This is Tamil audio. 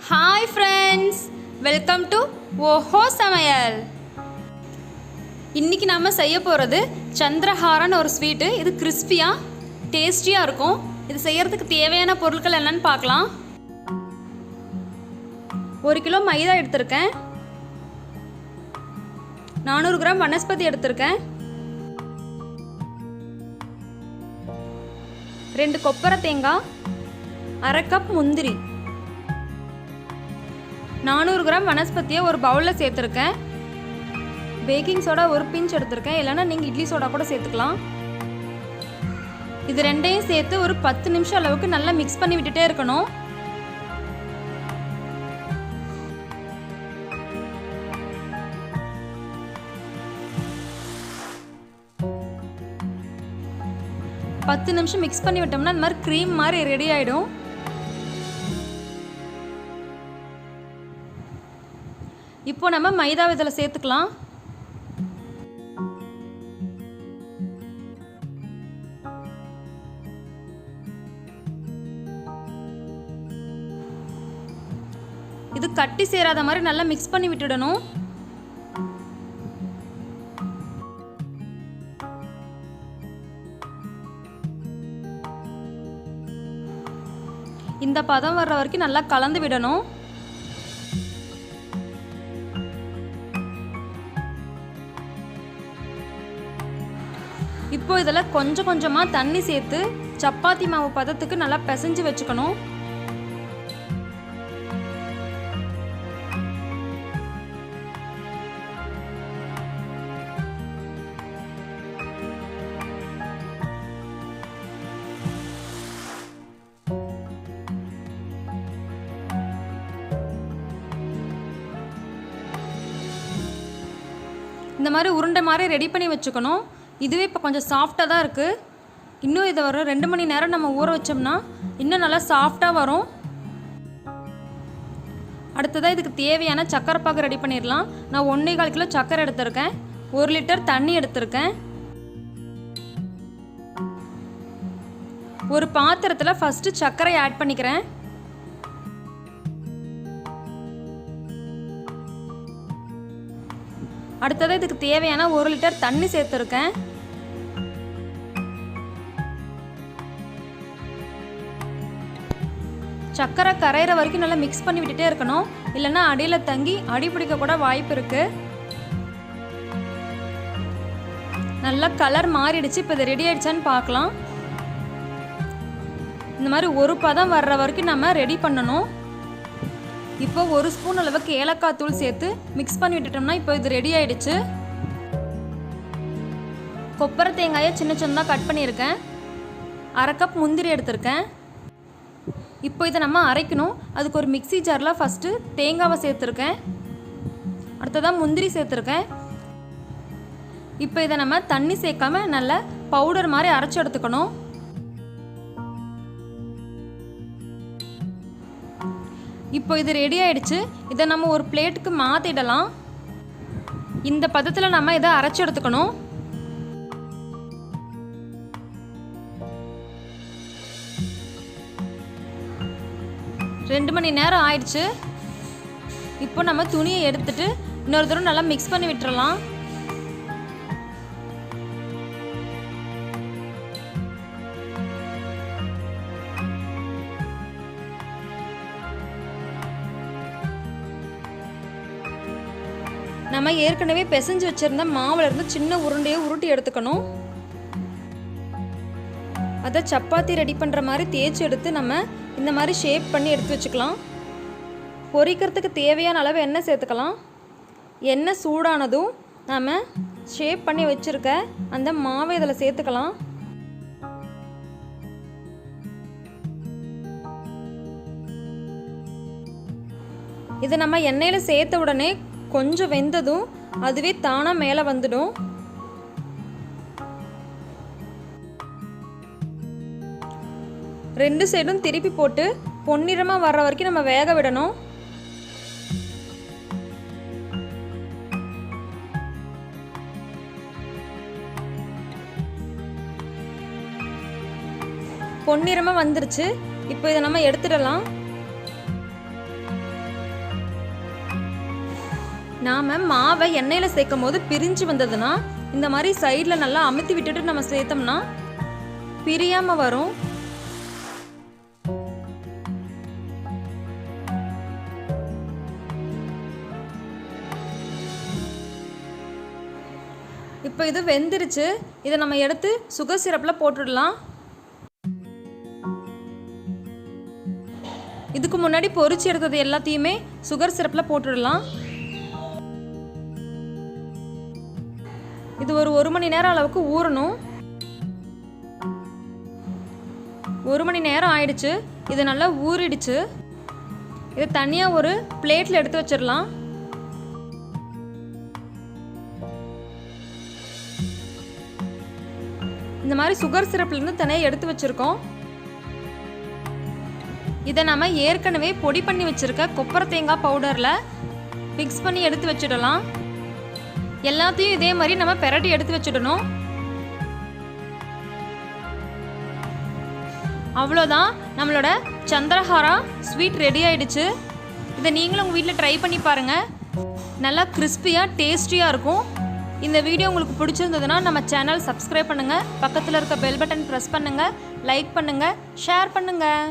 ஹாய் ஃப்ரெண்ட்ஸ், வெல்கம் டு ஓஹோ சமையல். இன்றைக்கி நம்ம செய்ய போகிறது சந்திரஹாரன்னு ஒரு ஸ்வீட்டு. இது கிறிஸ்பியாக டேஸ்டியாக இருக்கும். இது செய்கிறதுக்கு தேவையான பொருட்கள் என்னன்னு பார்க்கலாம். 1 கிலோ மைதா எடுத்திருக்கேன், 400 கிராம் வனஸ்பதி எடுத்திருக்கேன், 2 கொப்பரை தேங்காய், 1/2 கப் முந்திரி, 400 கிராம் வனஸ்பதியை ஒரு பவுலில் சேர்த்துருக்கேன். பேக்கிங் சோடா ஒரு பிஞ்ச் எடுத்திருக்கேன், இல்லைன்னா நீங்கள் இட்லி சோடா கூட சேர்த்துக்கலாம். இது ரெண்டையும் சேர்த்து ஒரு 10 நிமிஷம் அளவுக்கு நல்லா மிக்ஸ் பண்ணி விட்டுட்டே இருக்கணும். பத்து நிமிஷம் மிக்ஸ் பண்ணி விட்டோம்னா இந்த மாதிரி க்ரீம் மாதிரி ரெடி ஆகிடும். இப்போ நம்ம மைதா இதில் சேர்த்துக்கலாம். இது கட்டி சேராத மாதிரி நல்லா மிக்ஸ் பண்ணி விட்டுடணும். இந்த பதம் வர்ற வரைக்கும் நல்லா கலந்து விடணும். இப்போ இதில் கொஞ்சம் கொஞ்சமாக தண்ணி சேர்த்து சப்பாத்தி மாவு பதத்துக்கு நல்லா பிசைஞ்சு வச்சுக்கணும். இந்த மாதிரி உருண்டை மாதிரி ரெடி பண்ணி வச்சுக்கணும். இதுவே இப்போ கொஞ்சம் சாஃப்டாக தான் இருக்குது. இன்னும் இதை ஒரு 2 மணி நேரம் நம்ம ஊற வச்சோம்னா இன்னும் நல்லா சாஃப்டாக வரும். அடுத்ததாக இதுக்கு தேவையான சக்கரை பாகு ரெடி பண்ணிடலாம். நான் 1.25 கிலோ சக்கரை எடுத்திருக்கேன், 1 லிட்டர் தண்ணி எடுத்திருக்கேன். ஒரு பாத்திரத்தில் ஃபஸ்ட்டு சர்க்கரை ஆட் பண்ணிக்கிறேன். அடுத்தது இதுக்கு தேவையான 1 லிட்டர் தண்ணி சேர்த்துருக்கேன். சர்க்கரை கரையிற வரைக்கும் நல்லா மிக்ஸ் பண்ணி விட்டுட்டே இருக்கணும், இல்லைன்னா அடியில் தங்கி அடி பிடிக்க கூட வாய்ப்பு இருக்கு. நல்லா கலர் மாறிடுச்சு. இப்போ இது ரெடி ஆயிடுச்சான்னு பார்க்கலாம். இந்த மாதிரி ஒரு பதம் வர்ற வரைக்கும் நம்ம ரெடி பண்ணணும். இப்போ 1 ஸ்பூன் அளவுக்கு ஏலக்காய் தூள் சேர்த்து மிக்ஸ் பண்ணி விட்டுட்டோம்னா இப்போ இது ரெடி ஆயிடுச்சு. கொப்பரை தேங்காயை சின்ன சின்னதாக கட் பண்ணியிருக்கேன், 1/2 கப் முந்திரி எடுத்திருக்கேன். இப்போ இதை நம்ம அரைக்கணும். அதுக்கு ஒரு மிக்ஸி ஜாரில் ஃபஸ்ட்டு தேங்காவை சேர்த்துருக்கேன், அடுத்ததான் முந்திரி சேர்த்துருக்கேன். இப்போ இதை நம்ம தண்ணி சேர்க்காம நல்லா பவுடர் மாதிரி அரைச்சி எடுத்துக்கணும். இப்போ இது ரெடி ஆயிடுச்சு. இதை நம்ம ஒரு பிளேட்டுக்கு மாற்றிடலாம். இந்த பதத்தில் நம்ம இதை அரைச்சி எடுத்துக்கணும். ரெண்டு மணி நேரம் ஆயிடுச்சு. இப்போ நம்ம துணியை எடுத்துட்டு இன்னொரு தடவை நல்லா மிக்ஸ் பண்ணி விட்டுறலாம். நம்ம ஏற்கனவே பிசைஞ்சு வச்சிருந்த மாவுல இருந்து சின்ன உருண்டையை உருட்டி எடுத்துக்கணும். அதை சப்பாத்தி ரெடி பண்ணுற மாதிரி தேய்ச்சி எடுத்து நம்ம இந்த மாதிரி ஷேப் பண்ணி எடுத்து வச்சுக்கலாம். பொரிக்கிறதுக்கு தேவையான அளவு எண்ணெய் சேர்த்துக்கலாம். எண்ணெய் சூடானதும் நம்ம ஷேப் பண்ணி வச்சுருக்க அந்த மாவை இதில் சேர்த்துக்கலாம். இதை நம்ம எண்ணெயில் சேர்த்த உடனே கொஞ்சம் வெந்ததும் அதுவே தானாக மேலே வந்துடும். ரெண்டு சைடும் திருப்பி போட்டு பொன்னிறமாக வர்ற வரைக்கும் நம்ம வேக விடணும். பொன்னிறமாக வந்துருச்சு. இப்போ இதை நம்ம எடுத்துடலாம். நாம் மாவை எண்ணெயில் சேர்க்கும் போது பிரிஞ்சு வந்ததுன்னா இந்த மாதிரி சைடில் நல்லா அமுத்தி விட்டுட்டு நம்ம சேர்த்தோம்னா பிரியாமல் வரும். இப்போ இது வெந்துருச்சு. இதை நம்ம எடுத்து சுகர் சிரப்பில் போட்டுடலாம். இதுக்கு முன்னாடி பொரிச்சு எடுத்தது எல்லாத்தையுமே சுகர் சிரப்பில் போட்டுடலாம். இது ஒரு 1 மணி நேரம் அளவுக்கு ஊறணும். 1 மணி நேரம் ஆயிடுச்சு. இது நல்லா ஊறிடுச்சு. இதை தனியாக ஒரு பிளேட்டில் எடுத்து வச்சிடலாம். இந்த மாதிரி சுகர் சிரப்லேருந்து தனியாக எடுத்து வச்சுருக்கோம். இதை நம்ம ஏற்கனவே பொடி பண்ணி வச்சுருக்க கொப்பரை தேங்காய் பவுடரில் மிக்ஸ் பண்ணி எடுத்து வச்சிடலாம். எல்லாத்தையும் இதே மாதிரி நம்ம பெரட்டி எடுத்து வச்சிடணும். அவ்வளோதான், நம்மளோட சந்திரஹாரா ஸ்வீட் ரெடி ஆயிடுச்சு. இதை நீங்களும் உங்கள் வீட்டில் ட்ரை பண்ணி பாருங்கள். நல்லா கிறிஸ்பியாக டேஸ்டியாக இருக்கும். இந்த வீடியோ உங்களுக்கு பிடிச்சிருந்ததுன்னா நம்ம சேனல் சப்ஸ்கிரைப் பண்ணுங்கள், பக்கத்தில் இருக்க பெல் பட்டன் ப்ரெஸ் பண்ணுங்கள், லைக் பண்ணுங்கள், ஷேர் பண்ணுங்கள்.